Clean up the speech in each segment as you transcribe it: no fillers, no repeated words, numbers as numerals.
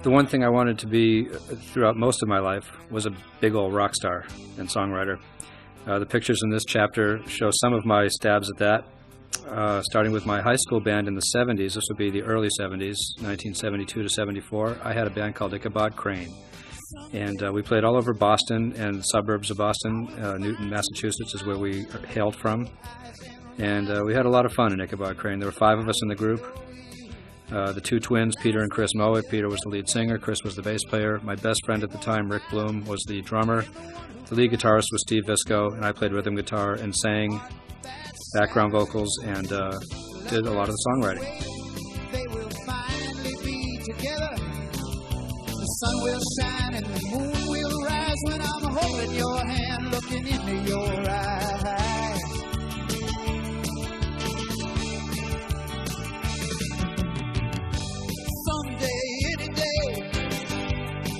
The one thing I wanted to be throughout most of my life was a big old rock star and songwriter. The pictures in this chapter show some of my stabs at that. Starting with my high school band in the 70s, this would be the early 70s, 1972 to 74, I had a band called Ichabod Crane. And we played all over Boston and suburbs of Boston. Newton, Massachusetts is where we hailed from. And we had a lot of fun in Ichabod Crane. There were 5 of us in the group. The 2 twins, Peter and Chris Mowat. Peter was the lead singer, Chris was the bass player. My best friend at the time, Rick Bloom, was the drummer. The lead guitarist was Steve Visco, and I played rhythm guitar and sang background vocals and did a lot of the songwriting. They will finally be together. The sun will shine and the moon will rise when I'm holding your hand, looking into your eyes. Someday, any day,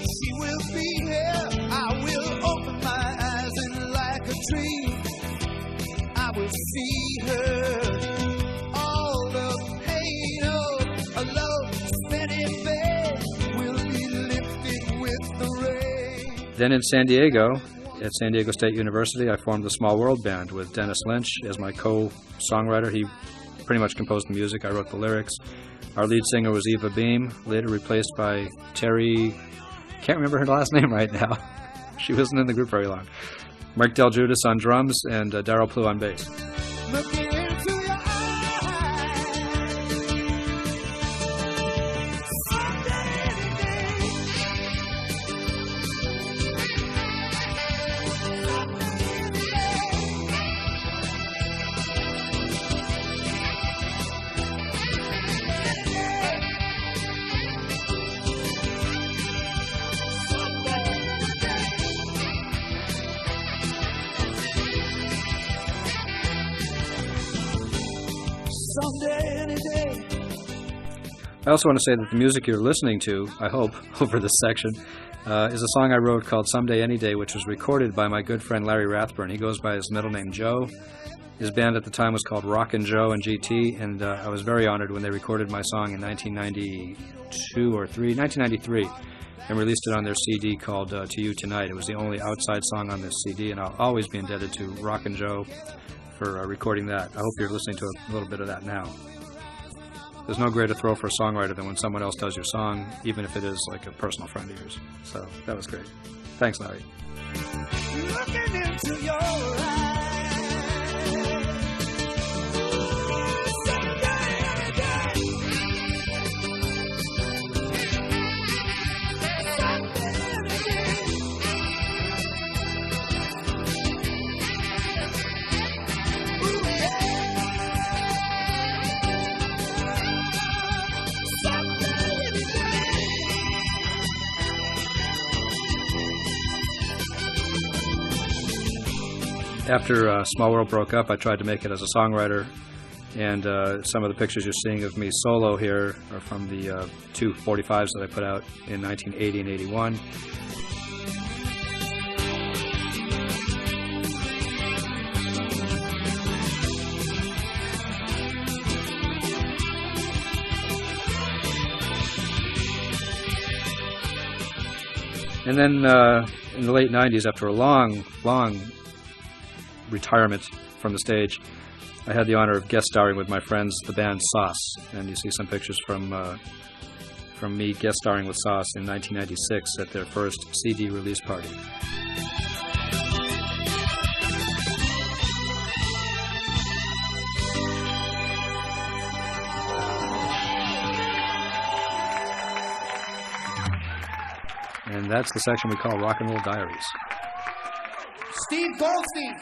she will be here. I will open my eyes and like a tree, I will see her. All the pain of a low-spinning bed will be lifted with the rain. Then in San Diego, at San Diego State University, I formed the Small World Band with Dennis Lynch as my co-songwriter. He pretty much composed the music. I wrote the lyrics. Our lead singer was Eva Beam, later replaced by Terry, can't remember her last name right now. She wasn't in the group very long. Mike Del Giudice on drums and Daryl Plew on bass. Looking into your eyes. Someday, any day. Someday, any day. I also want to say that the music you're listening to, I hope, over this section, is a song I wrote called Someday Any Day, which was recorded by my good friend Larry Rathburn. He goes by his middle name Joe. His band at the time was called Rockin' Joe and GT, and I was very honored when they recorded my song in 1993, and released it on their CD called To You Tonight. It was the only outside song on this CD, and I'll always be indebted to Rockin' Joe for recording that. I hope you're listening to a little bit of that now. There's no greater thrill for a songwriter than when someone else does your song, even if it is like a personal friend of yours. So that was great. Thanks, Larry. Looking into your eyes. Someday, any day. Someday, any day. Ooh, yeah. Someday, any day. After Small World broke up, I tried to make it as a songwriter, and some of the pictures you're seeing of me solo here are from the 2 45s that I put out in 1980 and 81. And then in the late 90s, after a long retirement from the stage, I had the honor of guest starring with my friends, the band Sauce. And you see some pictures from me guest starring with Sauce in 1996 at their first CD release party. And that's the section we call Rock and Roll Diaries. Steve Goldstein.